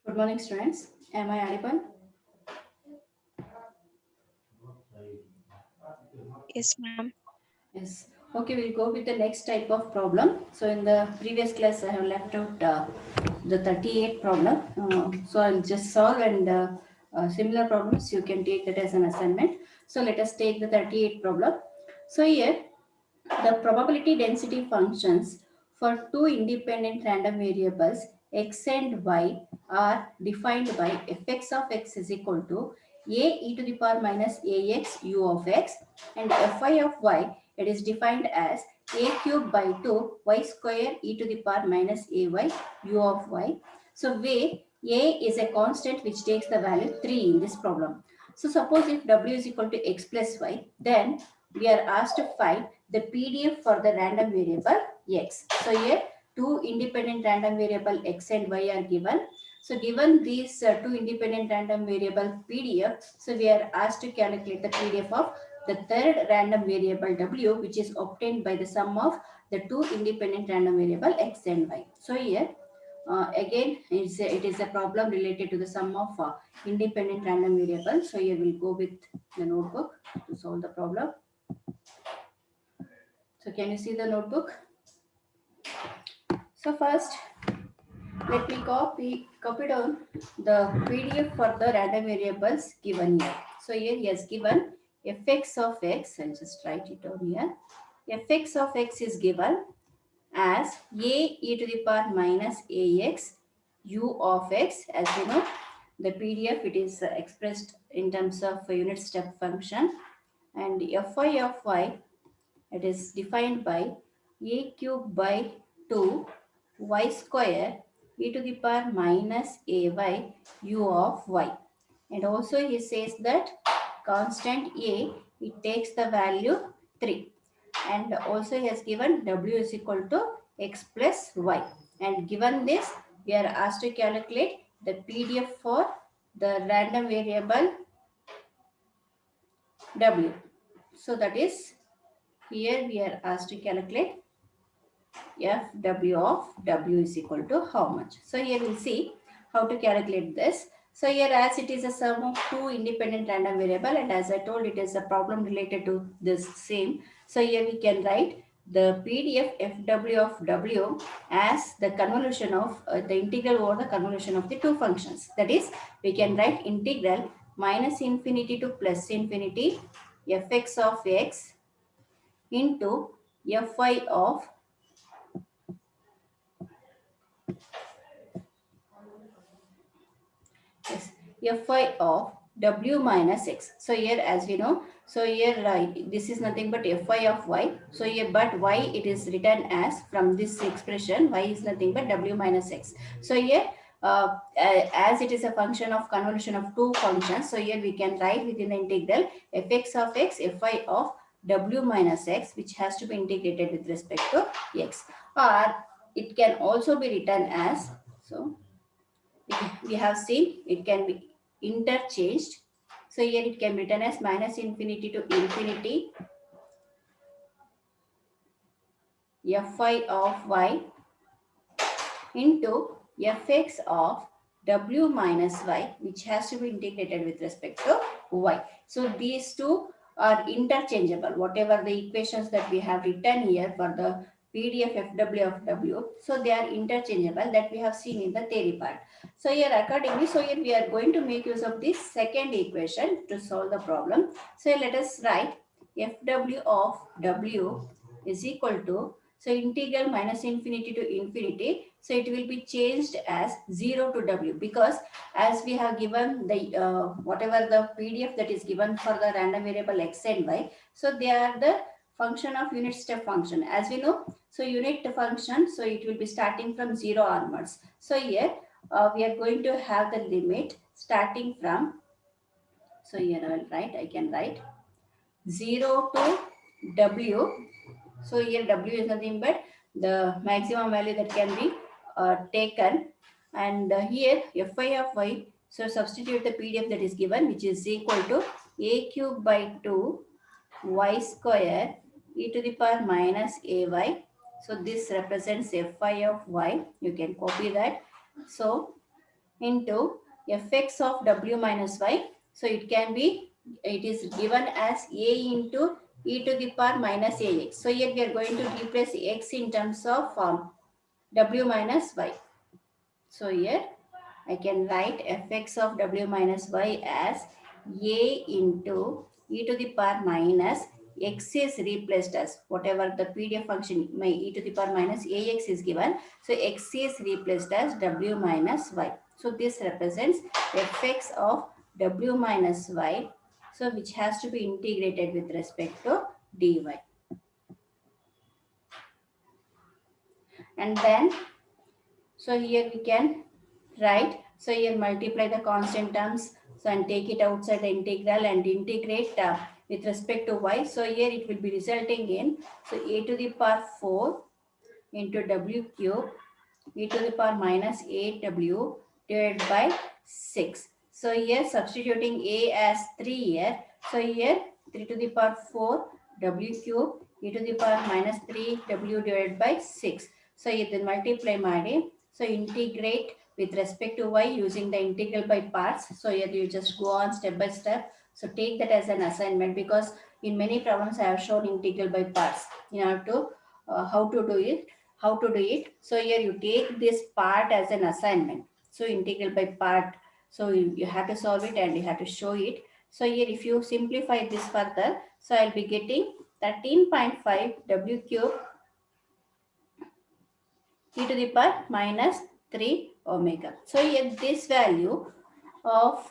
Good morning, students. Am I audible? Yes, ma'am. Yes. Okay, we'll go with the next type of problem. So, in the previous class, I have left out the 38 problem. So, I'll just solve and similar problems you can take that as an assignment. So, let us take the 38 problem. So, here the probability density functions for two independent random variables x and y are defined by fx of x is equal to a e to the power minus ax u of x and fy of y, it is defined as a cube by 2 y square e to the power minus ay u of y. So where a is a constant which takes the value 3 in this problem. So suppose if w is equal to x plus y, then we are asked to find the PDF for the random variable x. So here two independent random variable x and y are given. So given these two independent random variable PDF, so we are asked to calculate the PDF of the third random variable w, which is obtained by the sum of the two independent random variable x and y. So here again it is a problem related to the sum of independent random variables. So here we'll go with the notebook to solve the problem. So can you see the notebook? So first, let me copy down the PDF for the random variables given here. So here he has given fx of x. I'll just write it down here. Fx of x is given as a e to the power minus ax u of x. As you know, the PDF it is expressed in terms of a unit step function, and fy of y, it is defined by a cube by 2 y square e to the power minus ay u of y. And also he says that constant a, it takes the value 3. And also he has given w is equal to x plus y. And given this, we are asked to calculate the PDF for the random variable w. So that is, here we are asked to calculate fw of w is equal to how much. So here we'll see how to calculate this. So here, as it is a sum of two independent random variable, and as I told, it is a problem related to this same. So here we can write the PDF fw of w as the convolution of the integral over the convolution of the two functions. That is, we can write integral minus infinity to plus infinity fx of x into fy of fy of w minus x. So here, as we know, so here this is nothing but fy of y. So here, but y it is written as, from this expression, y is nothing but w minus x. So here, as it is a function of convolution of two functions, so here we can write within the integral fx of x fy of w minus x, which has to be integrated with respect to x. Or it can also be written as, so we have seen it can be interchanged. So here it can be written as minus infinity to infinity fy of y into fx of w minus y, which has to be integrated with respect to y. So these two are interchangeable. Whatever the equations that we have written here for the PDF fw of w, so they are interchangeable, that we have seen in the theory part. So here accordingly, so here we are going to make use of this second equation to solve the problem. So let us write fw of w is equal to, so integral minus infinity to infinity, so it will be changed as 0 to w, because as we have given the whatever the PDF that is given for the random variable x and y, so they are the function of unit step function, as we know. So unit function, so it will be starting from 0 onwards. So here we are going to have the limit starting from, so here I will write, I can write 0 to w. So here w is nothing but the maximum value that can be taken, and here fy of y, so substitute the PDF that is given, which is equal to a cube by 2 y square e to the power minus ay. So this represents fy of y. You can copy that. So into fx of w minus y. So it can be, it is given as a into e to the power minus ax. So here we are going to replace x in terms of w minus y. So here I can write fx of w minus y as a into e to the power minus x is replaced as whatever the PDF function, my e to the power minus ax is given. So x is replaced as w minus y. So this represents fx of w minus y. So which has to be integrated with respect to dy. And then, so here we can write. So here multiply the constant terms. So and take it outside the integral and integrate with respect to y. So here it will be resulting in, so a to the power 4 into w cube e to the power minus 8w divided by 6. So here substituting a as 3 here. So here 3 to the power 4 w cube e to the power minus 3w divided by 6. So ಇದನ್ನು multiply ಮಾಡಿ, so integrate with respect to y using the integral by parts. So here you just go on step by step. So take that as an assignment, because in many problems I have shown integral by parts. You have to how to do it, So here you take this part as an assignment. So integral by part. So you have to solve it and you have to show it. So here if you simplify this further, so I'll be getting 13.5 w cube e to the power minus 3 omega. So here this value of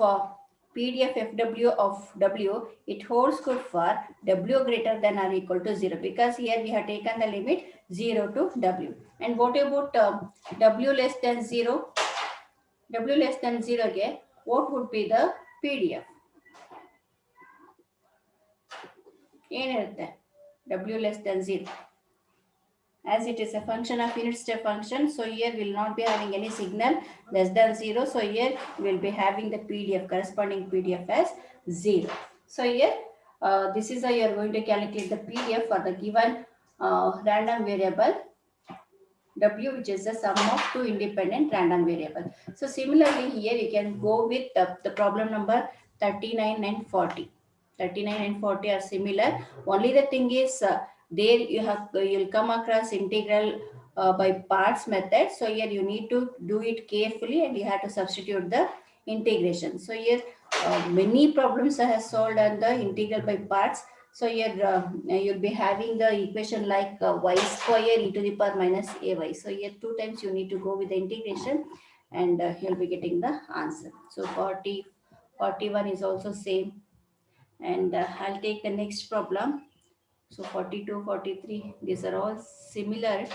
PDF FW of W, it holds good for W greater than or equal to 0, because here we have taken the limit 0 to W. And what about W less than 0? W less than 0 again, what would be the PDF? ಏನಿರುತ್ತೆ W less than 0? As it is a function of unit step function, so here we will not be having any signal less than 0. So here we will be having the PDF, corresponding PDF as 0. So here this is how you are going to calculate the PDF for the given random variable W, which is the sum of two independent random variable. So similarly here you can go with the problem number 39 and 40. 39 and 40 are similar. Only the thing is there you'll come across integral by parts method. So here you need to do it carefully and you have to substitute the integration. So here many problems I have solved on the integral by parts. So here you'll be having the equation like y square e to the power minus ay. So here two times you need to go with the integration and you'll be getting the answer. So 40, 41 is also same. And I'll take the next problem. So 42, 43, these are all similar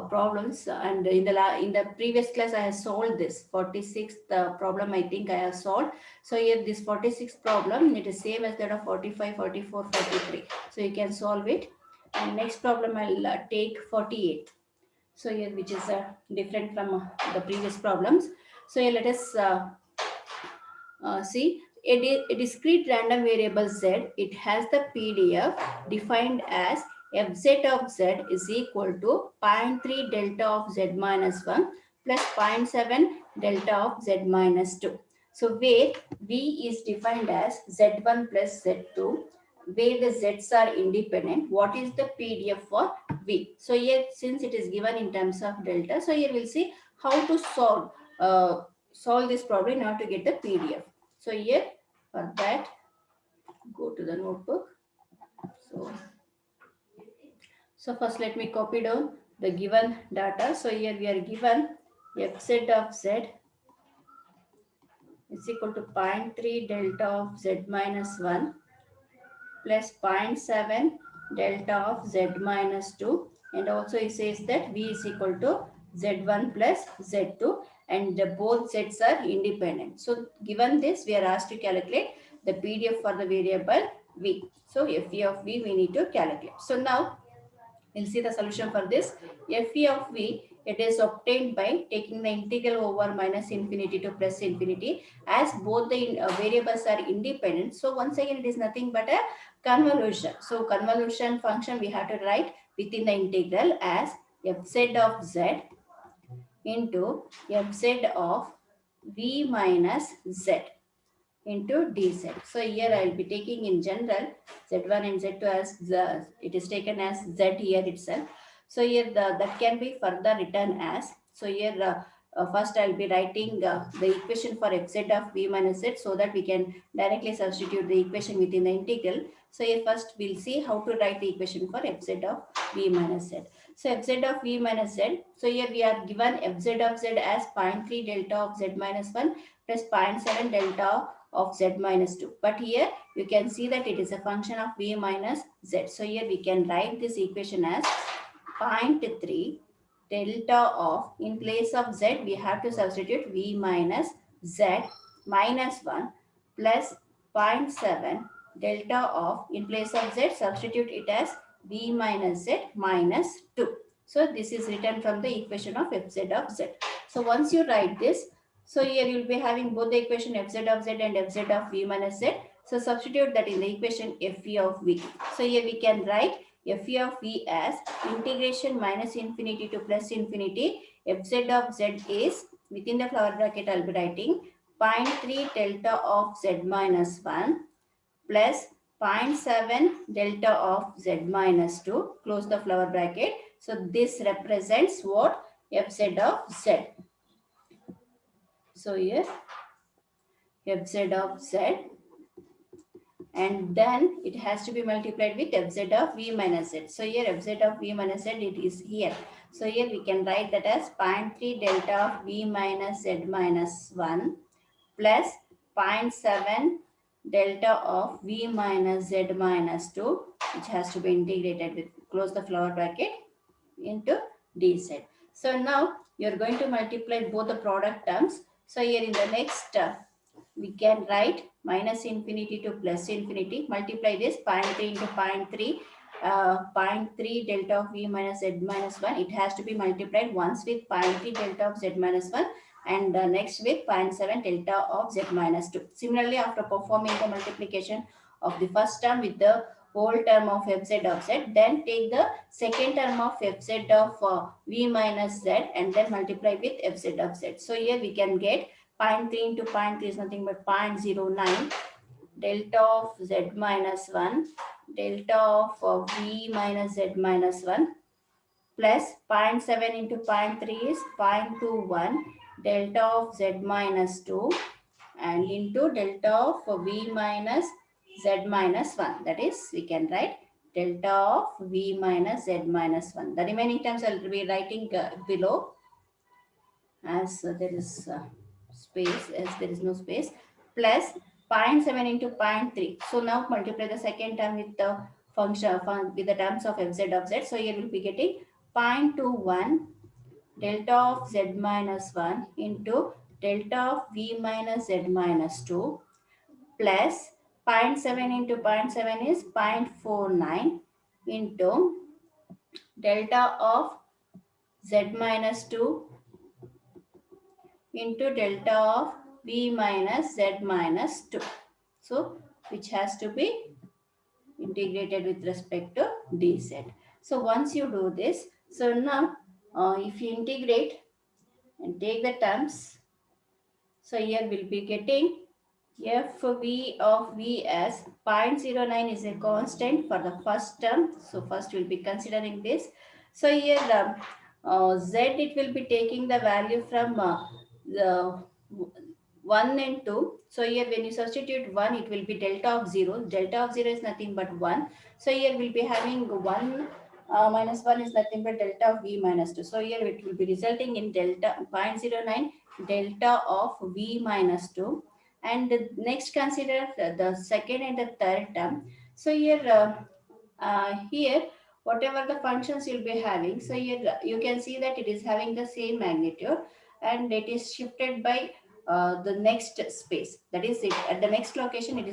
problems. And in the previous class, I have solved this 46th problem. I think I have solved. So here this 46th problem, it is same as that of 45, 44, 43. So you can solve it. And next problem I'll take 48. So here, which is different from the previous problems. So here let us see, a discrete random variable z, it has the PDF defined as fz of z is equal to 0.3 delta of z minus 1 plus 0.7 delta of z minus 2. So where v is defined as z1 plus z2, where the z's are independent, what is the PDF for v? So here, since it is given in terms of delta, so here we'll see how to solve this problem in order to get the PDF. So here for that, go to the notebook. So first let me copy down the given data. So here we are given fz of z is equal to 0.3 delta of z minus 1 plus 0.7 delta of z minus 2, and also it says that v is equal to z1 plus z2, and both z's are independent. So given this, we are asked to calculate the PDF for the variable v. So fe of v we need to calculate. So now we'll see the solution for this. Fe of v, it is obtained by taking the integral over minus infinity to plus infinity, as both the variables are independent. So once again, it is nothing but a convolution. So convolution function we have to write within the integral as fz of z into fz of v minus z into dz. So here I will be taking in general z1 and z2 as it is taken as z here itself. So here that can be further written as, so here first I will be writing the equation for fz of v minus z, so that we can directly substitute the equation within the integral. So here first we'll see how to write the equation for fz of v minus z. So fz of v minus z, so here we are given fz of z as 0.3 delta of z minus 1 plus zero point 0.7 delta of z minus 2. But here you can see that it is a function of v minus z. So here we can write this equation as 0.3 delta of, in place of z we have to substitute v minus z minus 1 plus zero point 0.7 delta of, in place of z substitute it as v minus z minus 2. So this is written from the equation of fz of z. So once you write this, so here you will be having both the equation fz of z and fz of v minus z. So substitute that in the equation fe of v. So here we can write fe of v as integration minus infinity to plus infinity. Fz of z is, within the flower bracket I will be writing 0.3 delta of z minus 1 plus zero point 0.7 delta of z minus 2, close the flower bracket. So this represents what? Fz of z. So here fz of z, and then it has to be multiplied with fz of v minus z. So here fz of v minus z, it is here. So here we can write that as 0.3 delta of v minus z minus 1 plus zero point 0.7 delta of v minus z minus 2, which has to be integrated with, close the flower bracket, into dz. So now you are going to multiply both the product terms. So here in the next we can write minus infinity to plus infinity, multiply this 0.3 into 0.3, 0.3 delta of v minus z minus 1, it has to be multiplied once with 0.3 delta of z minus 1 and next with 0.7 delta of z minus 2. Similarly, after performing the multiplication of the first term with the whole term of fz of z, then take the second term of fz of v minus z and then multiply with fz of z. So here we can get 0.3 into 0.3 is nothing but 0.09 delta of z minus 1 delta of v minus z minus 1 plus zero point 0.7 into 0.3 is 0.21 delta of z minus 2 and into delta of v minus z minus 1. That is, we can write delta of v minus z minus 1. The remaining terms I will be writing below, as there is space, as there is no space, plus zero point 0.7 into 0.3. So now multiply the second term with the function with the terms of fz of z. So here we will be getting 0.21 delta of z minus 1 into delta of v minus z minus 2 plus zero point 0.7 into 0.7 is 0.49 into delta of z minus 2 into delta of v minus z minus 2. So which has to be integrated with respect to dz. So once you do this, so now if you integrate and take the terms, so here we'll be getting f(v) of v as 0.09 is a constant for the first term. So first we'll be considering this. So here z, it will be taking the value from the 1 and 2. So here when you substitute 1, it will be delta of 0. Delta of 0 is nothing but 1. So here we'll be having 1 minus 1 is nothing but delta of v minus 2. So here it will be resulting in delta 0.09 delta of v minus 2. And next consider the second and the third term. So here whatever the functions you'll be having, so here you can see that it is having the same magnitude and it is shifted by the next space, that is it at the next location it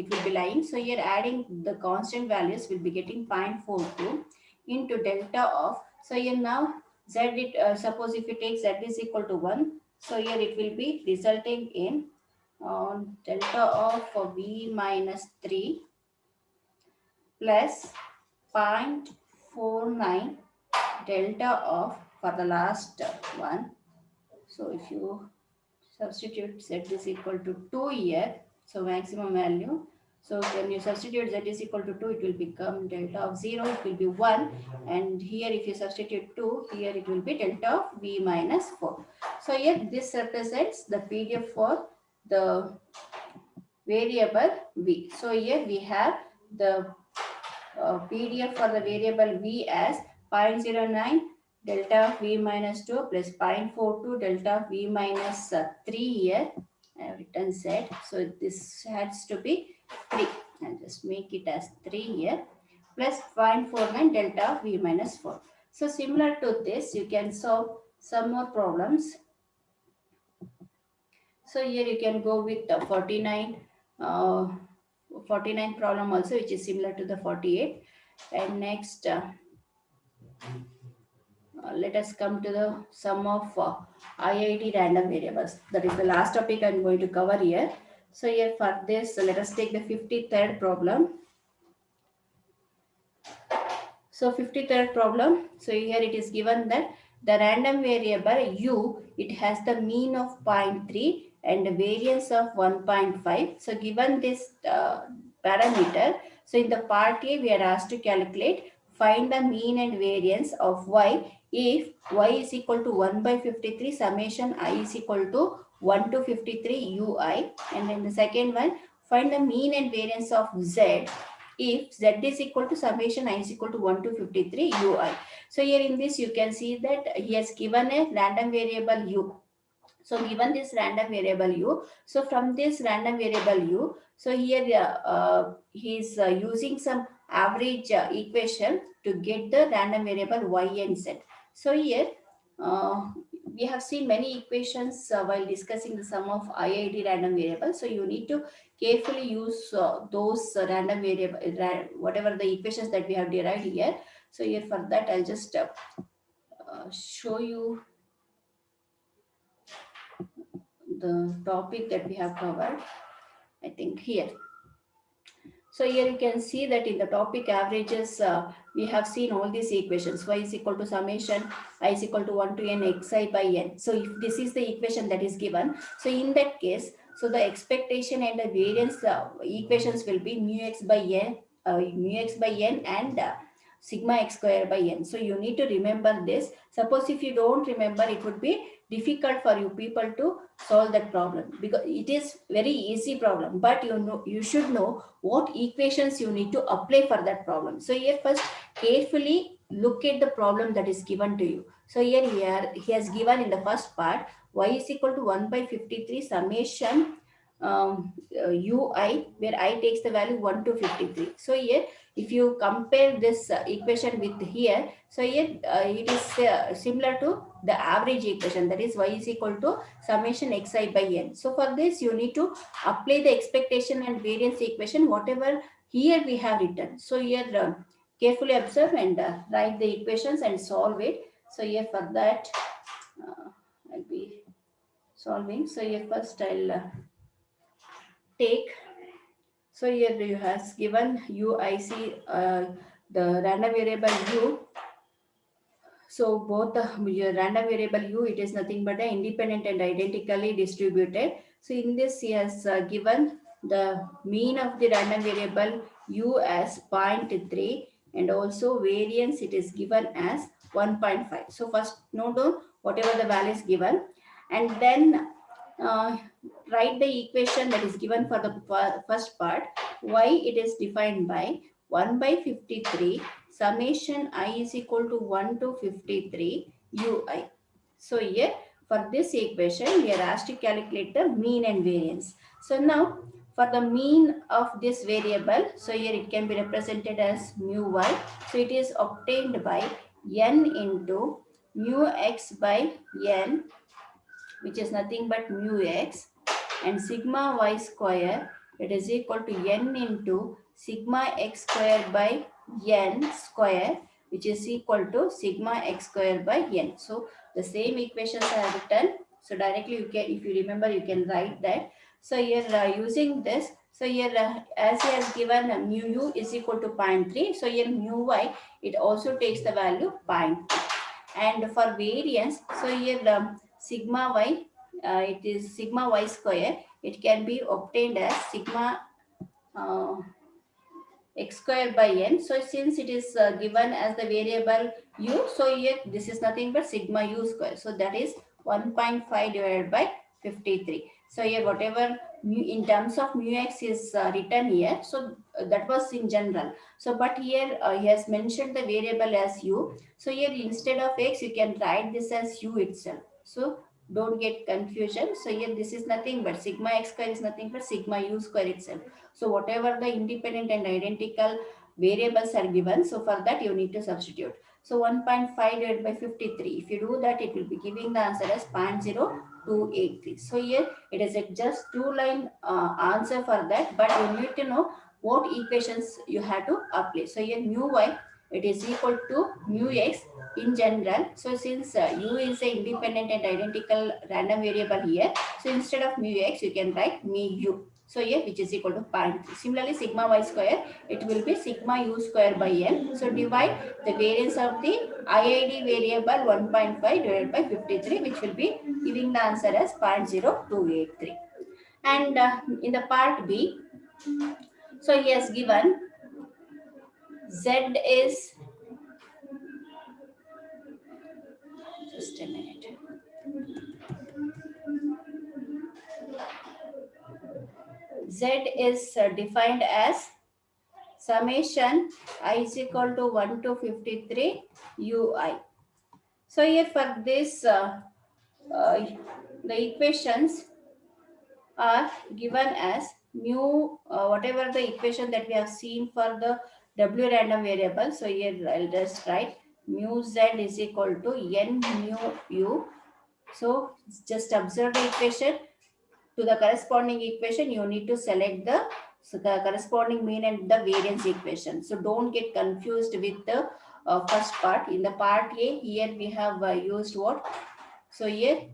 will be lying. So here adding the constant values will be getting 0.42 into delta of, so here now z, it suppose if you take z is equal to 1, so here it will be resulting in delta of v minus 3 plus 0.49 delta of, for the last one. So if you substitute z is equal to 2 here. So maximum value. So when you substitute z is equal to 2, it will become delta of 0, it will be 1. And here if you substitute 2, here it will be delta of v minus 4. So here this represents the PDF for the variable v. So here we have the PDF for the variable v as 0.09 delta v minus 2 plus 0.42 delta v minus 3 here. I have written z. So this has to be 3. I'll just make it as 3 here plus 0.49 delta v minus 4. So similar to this, you can solve some more problems. So here you can go with the 49 problem also, which is similar to the 48. And next, let us come to the sum of IIT random variables. That is the last topic I'm going to cover here. So here for this, let us take the 53rd problem. So 53rd problem. So here it is given that the random variable u, it has the mean of 0.3 and the variance of 1.5. So given this parameter, so in the part A, we are asked to calculate, find the mean and variance of y if y is equal to 1 by 53 summation I is equal to 1 to 53 ui. And then the second one, find the mean and variance of z if z is equal to summation I is equal to 1 to 53 ui. So here in this you can see that he has given a random variable u. So given this random variable u, so from this random variable u, so here he is using some average equation to get the random variable y and z. So here uh, we have seen many equations while discussing the sum of IID random variable. So you need to carefully use those random variable, whatever the equations that we have derived here. So here for that, I'll just show you the topic that we have covered, I think here. So here you can see that in the topic averages, we have seen all these equations. Y is equal to summation I is equal to 1 to n xi by n. So if this is the equation that is given, so in that case, so the expectation and the variance equations will be mu x by n and sigma x square by n. So you need to remember this. Suppose if you don't remember, it would be difficult for you people to solve that problem, because it is very easy problem, but you should know what equations you need to apply for that problem. So here first carefully look at the problem that is given to you. So here he has given in the first part y is equal to 1 by 53 summation ui, where I takes the value 1 to 53. So here if you compare this equation with here, so here it is similar to the average equation, that is y is equal to summation xi by n. So for this you need to apply the expectation and variance equation whatever here we have written. So here carefully observe and write the equations and solve it. So here for that I'll be solving. So here first I'll take, so here you has given uic, the random variable u. So both the random variable u, it is nothing but independent and identically distributed. So in this he has given the mean of the random variable u as 0.3 and also variance it is given as 1.5. So first note down whatever the value is given, and then uh, write the equation that is given for the first part. Y it is defined by 1 by 53 summation I is equal to 1 to 53 ui. So here for this equation we are asked to calculate the mean and variance. So now for the mean of this variable, so here it can be represented as mu y. So it is obtained by n into mu x by n, which is nothing but mu x, and sigma y square, it is equal to n into sigma x square by n square, which is equal to sigma x square by n. So the same equations are written. So directly you can, if you remember, you can write that. So here using this, so here as he has given mu u is equal to 0.3. So here mu y, it also takes the value 0.3. And for variance, so here sigma y it is sigma y square, it can be obtained as sigma uh, x square by n. So since it is given as the variable u, so here this is nothing but sigma u square. So that is 1.5 divided by 53. So here whatever mu in terms of mu x is written here. So that was in general. So but here he has mentioned the variable as u. So here instead of x you can write this as u itself. So don't get confusion. So here this is nothing but sigma x square is nothing but sigma u square itself. So whatever the independent and identical variables are given, so for that you need to substitute. So 1.5 divided by 53. If you do that, it will be giving the answer as 0.0283. So here it is a just two-line answer for that, but you need to know what equations you have to apply. So here mu y, it is equal to mu x in general. So since u is a independent and identical random variable here, so instead of mu x, you can write mu u. So here which is equal to 0.3. Similarly, sigma y square, it will be sigma u square by n. So divide the variance of the IID variable 1.5 divided by 53, which will be giving the answer as 0.0283. And in the part B, so he has given Z is, just a minute. Z is defined as summation I is equal to 1 to 53 ui. So here for this, uh, the equations are given as mu, whatever the equation that we have seen for the w random variable. So here I'll just write mu z is equal to n mu u. So just observe the equation. To the corresponding equation, you need to select the corresponding mean and the variance equation. So don't get confused with the first part. In the part A, here we have used what? So here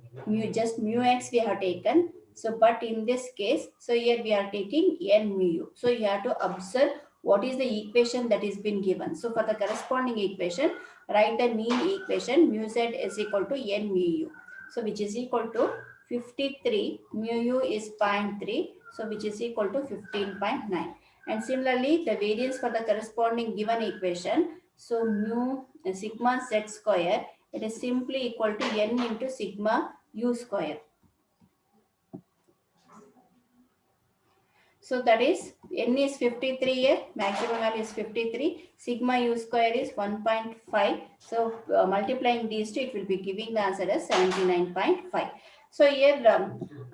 just mu x we have taken. So but in this case, so here we are taking n mu u. So you have to observe what is the equation that is been given. So for the corresponding equation, write the mean equation mu z is equal to n mu u. So which is equal to 53 mu u is 0.3. So which is equal to 15.9. And similarly, the variance for the corresponding given equation. So mu sigma z square, it is simply equal to n into sigma u square. So that is n is 53 here, maximum value is 53, sigma u square is 1.5. So multiplying these two, it will be giving the answer as 79.5. So here,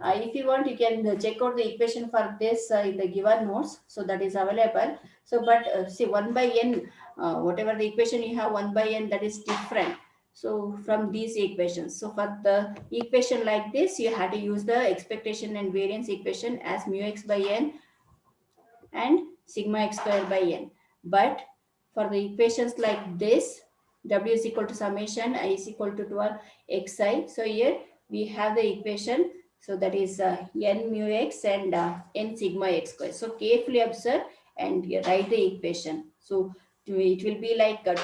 if you want, you can check out the equation for this in the given notes. So that is available. So but see 1 by n, whatever the equation you have 1 by n, that is different. So from these equations, so for the equation like this, you have to use the expectation and variance equation as mu x by n and sigma x square by n. But for the equations like this, w is equal to summation I is equal to 12 xi. So here we have the equation. So that is n mu x and n sigma x square. So carefully observe and you write the equation. So it will be like a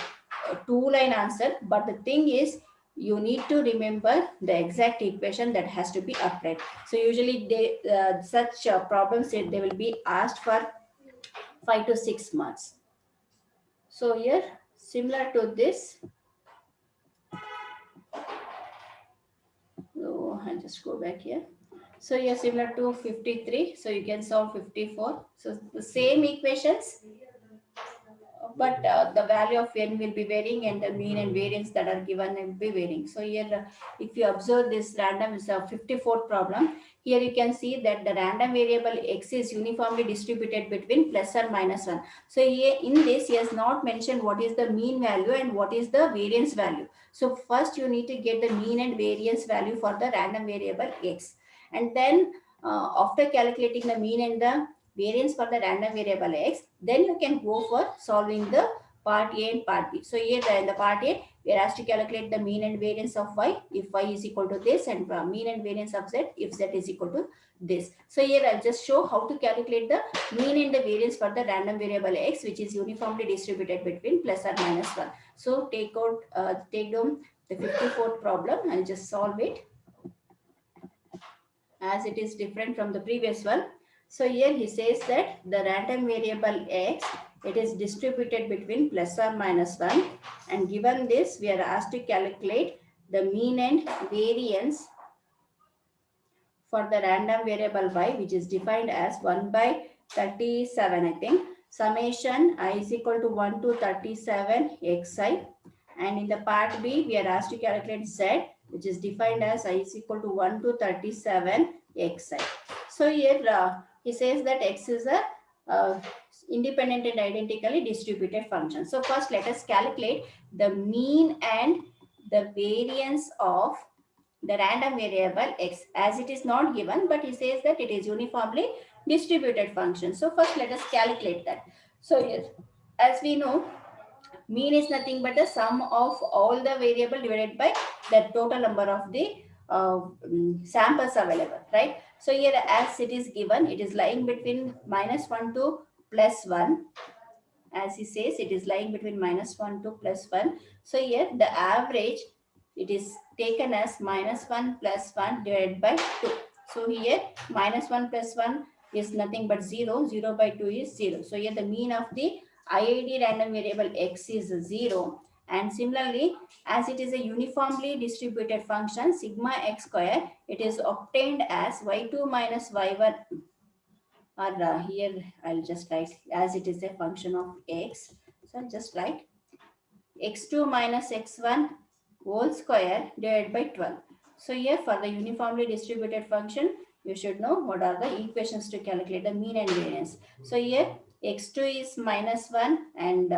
two-line answer. But the thing is, you need to remember the exact equation that has to be applied. So usually they such problems, they will be asked for 5 to 6 months. So here, similar to this, so I'll just go back here. So here, similar to 53, so you can solve 54. So the same equations, but the value of n will be varying and the mean and variance that are given will be varying. So here, if you observe this random is a 54th problem, here you can see that the random variable x is uniformly distributed between plus or minus 1. So here in this, he has not mentioned what is the mean value and what is the variance value. So first you need to get the mean and variance value for the random variable x. And then after calculating the mean and the variance for the random variable x, then you can go for solving the part A and part B. So here in the part A, we are asked to calculate the mean and variance of y if y is equal to this, and mean and variance of z if z is equal to this. So here I'll just show how to calculate the mean and the variance for the random variable x, which is uniformly distributed between plus or minus 1. So take down the 54th problem and just solve it. as it is different from the previous one. So here he says that the random variable x, it is distributed between plus or minus 1, and given this we are asked to calculate the mean and variance for the random variable y, which is defined as 1 by 37, I think, summation I is equal to 1 to 37 xi, and in the part b we are asked to calculate z, which is defined as I is equal to 1 to 37 xi. So here he says that x is a uh, independent and identically distributed function. So first let us calculate the mean and the variance of the random variable x, as it is not given, but he says that it is uniformly distributed function. So first let us calculate that. So yes, as we know, mean is nothing but the sum of all the variable divided by the total number of the samples available, right? So here as it is given, it is lying between -1 to +1. As he says, it is lying between -1 to +1. So here the average, it is taken as -1 plus 1 divided by 2. So here -1 plus 1 is nothing but 0. 0 by 2 is 0. So here the mean of the IID random variable x is 0. And similarly, as it is a uniformly distributed function, sigma x square, it is obtained as y2 minus y1, or here I'll just write as it is a function of x. So I'll just write x2 minus x1 whole square divided by 12. So here for the uniformly distributed function, you should know what are the equations to calculate the mean and variance. So here x2 is -1 and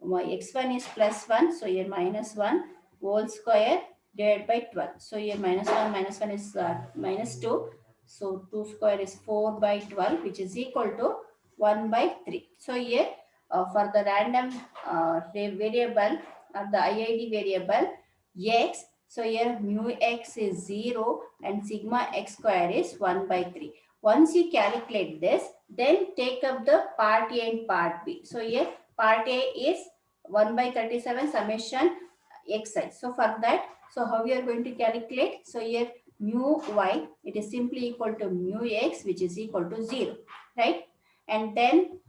x1 is +1. So here -1 whole square divided by 12. So here -1 is -2. So 2 square is 4 by 12, which is equal to 1 by 3. So here for the random variable or the IID variable x, so here mu x is 0 and sigma x square is 1 by 3. Once you calculate this, then take up the part A and part B. So here part A is 1 by 37 summation xi. So for that, so how we are going to calculate? So here mu y, it is simply equal to mu x, which is equal to 0, right? And then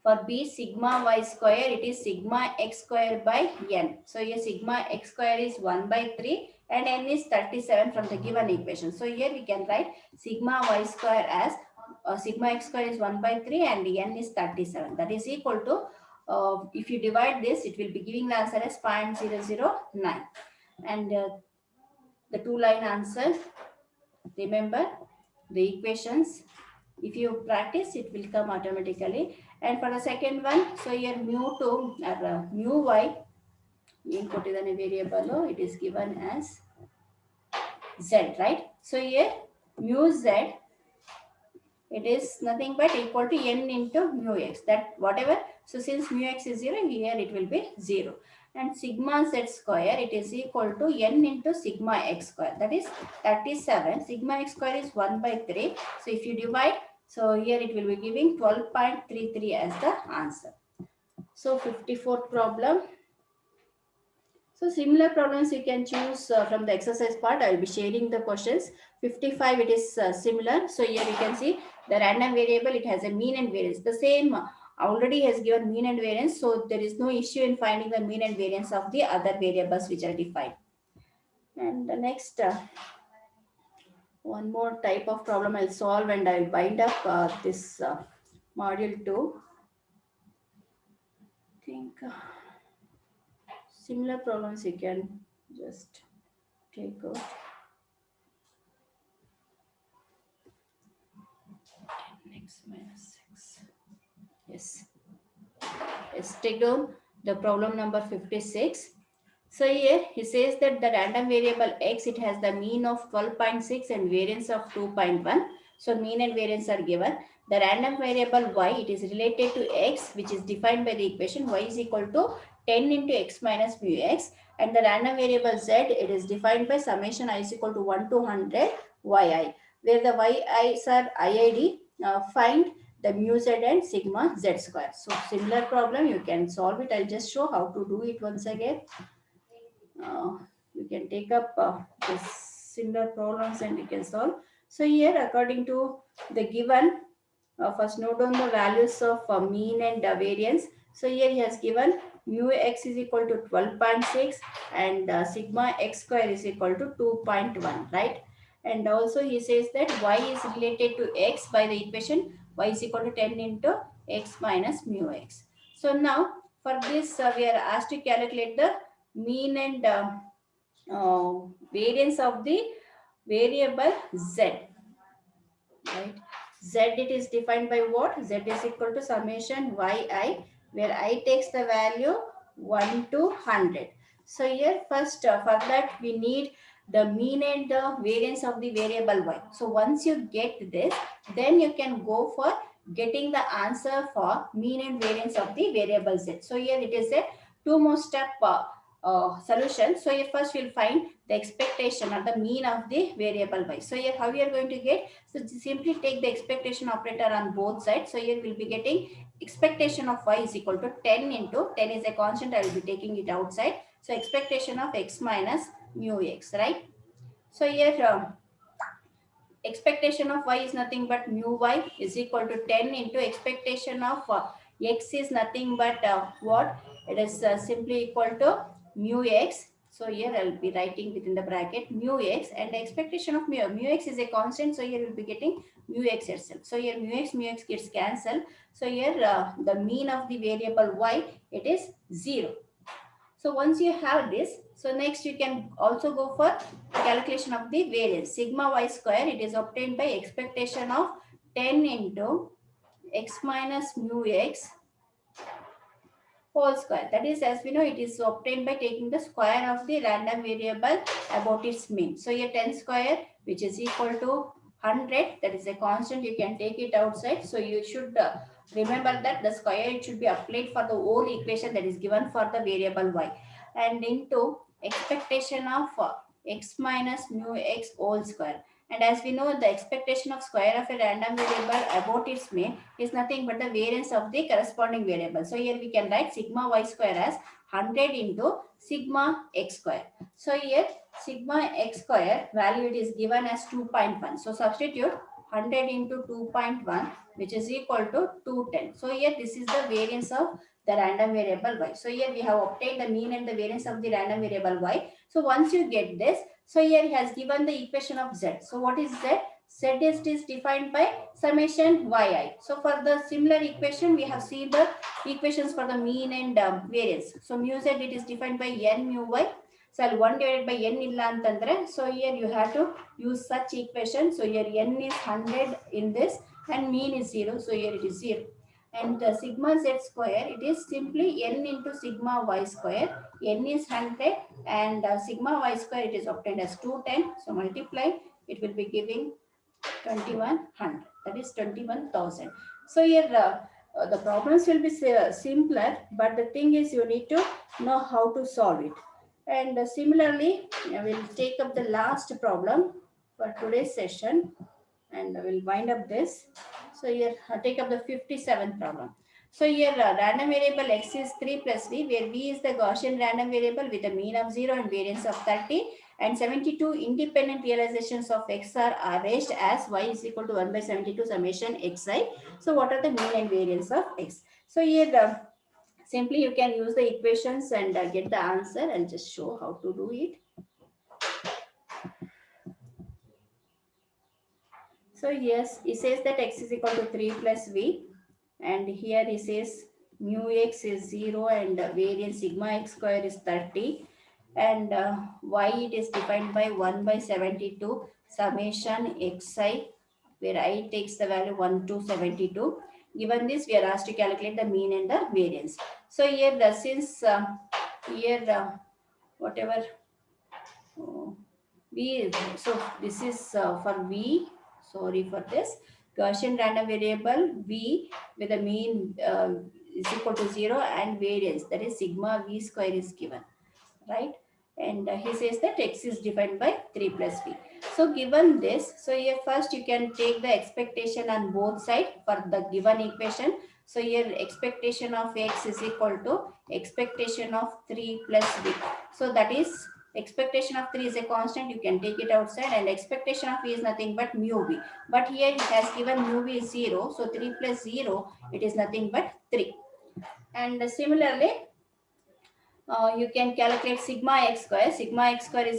for B sigma y square, it is sigma x square by n. So here sigma x square is 1 by 3 and n is 37 from the given equation. So here we can write sigma y square as sigma x square is 1 by 3 and n is 37. That is equal to, if you divide this, it will be giving the answer as 0.009. And the two line answer, remember the equations. If you practice, it will come automatically. And for the second one, so here mu2 or mu y input is a variable, it is given as z, right? So here mu z, it is nothing but equal to n into mu x, that whatever. So since mu x is 0, here it will be 0. And sigma z square, it is equal to n into sigma x square, that is 37. Sigma x square is 1 by 3. So if you divide, so here it will be giving 12.33 as the answer. So 54th problem. So similar problems you can choose from the exercise part. I will be sharing the questions. 55, it is similar. So here you can see the random variable, it has a mean and variance. The same already has given mean and variance. So there is no issue in finding the mean and variance of the other variables which are defined. And the next, one more type of problem I'll solve, and I'll wind up this module 2. I think similar problems you can just take out. X minus 6. Yes. Let's take down the problem number 56. So here he says that the random variable x, it has the mean of 12.6 and variance of 2.1. So mean and variance are given. The random variable y, it is related to x, which is defined by the equation y is equal to 10 into x minus mu x. And the random variable z, it is defined by summation I is equal to 1 to 100 yi, where the yi's are IID. Find the mu z and sigma z square. So similar problem, you can solve it. I'll just show how to do it once again. You can take up this similar problems and you can solve. So here according to the given, first note down the values of mean and variance. So here he has given mu x is equal to 12.6 and sigma x square is equal to 2.1, right? And also he says that y is related to x by the equation y is equal to 10 into x minus mu x. So now for this we are asked to calculate the mean and variance of the variable z, right? Z it is defined by what? Z is equal to summation yi, where I takes the value 1 to 100. So here first for that we need the mean and the variance of the variable y. So once you get this, then you can go for getting the answer for mean and variance of the variable z. So here it is a two more step solution. So here first we'll find the expectation or the mean of the variable y. So here how we are going to get? So simply take the expectation operator on both sides. So here we'll be getting expectation of y is equal to 10 into 10 is a constant. I will be taking it outside. So expectation of x minus mu x, right? So here expectation of y is nothing but mu y is equal to 10 into expectation of x is nothing but what? It is simply equal to mu x. So here I'll be writing within the bracket mu x, and the expectation of mu x is a constant. So here we'll be getting mu x itself. So here mu x gets cancelled. So here the mean of the variable y, it is 0. So once you have this, so next you can also go for calculation of the variance. Sigma y square, it is obtained by expectation of 10 into x minus mu x whole square. That is, as we know, it is obtained by taking the square of the random variable about its mean. So here 10 square, which is equal to 100, that is a constant, you can take it outside. So you should remember that the square it should be applied for the whole equation that is given for the variable y, and into expectation of x minus mu x whole square. And as we know, the expectation of square of a random variable about its mean is nothing but the variance of the corresponding variable. So here we can write sigma y square as 100 into sigma x square. So here sigma x square value it is given as 2.1. So substitute 100 into 2.1, which is equal to 210. So here this is the variance of the random variable y. So here we have obtained the mean and the variance of the random variable y. So once you get this, so here he has given the equation of z. So what is z? Z is defined by summation yi. So for the similar equation, we have seen the equations for the mean and variance. So mu z it is defined by n mu y. So 1 divided by n illa antandre. So here you have to use such equation. So here n is 100 in this and mean is 0. So here it is 0. And sigma z square, it is simply n into sigma y square. N is 100 and sigma y square it is obtained as 210. So multiply, it will be giving 2100, that is 21,000. So here the problems will be simpler, but the thing is you need to know how to solve it. And similarly, I will take up the last problem for today's session and I will wind up this. So here take up the 57th problem. So here random variable x is 3 plus v, where v is the Gaussian random variable with a mean of 0 and variance of 30, and 72 independent realizations of x are arranged as y is equal to 1 by 72 summation xi. So what are the mean and variance of x? So here simply you can use the equations and get the answer. I'll just show how to do it. So yes, it says that x is equal to 3 plus v, and here it says mu x is 0 and variance sigma x square is 30, and y it is defined by 1 by 72 summation xi, where I takes the value 1 to 72. Given this, we are asked to calculate the mean and the variance. So here the since here whatever v, so this is for v, sorry for this, Gaussian random variable v with a mean is equal to 0 and variance, that is sigma v square is given, right? And he says that x is defined by 3 plus v. So given this, so here first you can take the expectation on both sides for the given equation. So here expectation of x is equal to expectation of 3 plus v. So that is Expectation of 3 is a constant, you can take it outside, and expectation of v is nothing but mu v. But here it has given mu v is 0, so 3 plus 0, it is nothing but 3. And similarly, you can calculate sigma x square. Sigma x square is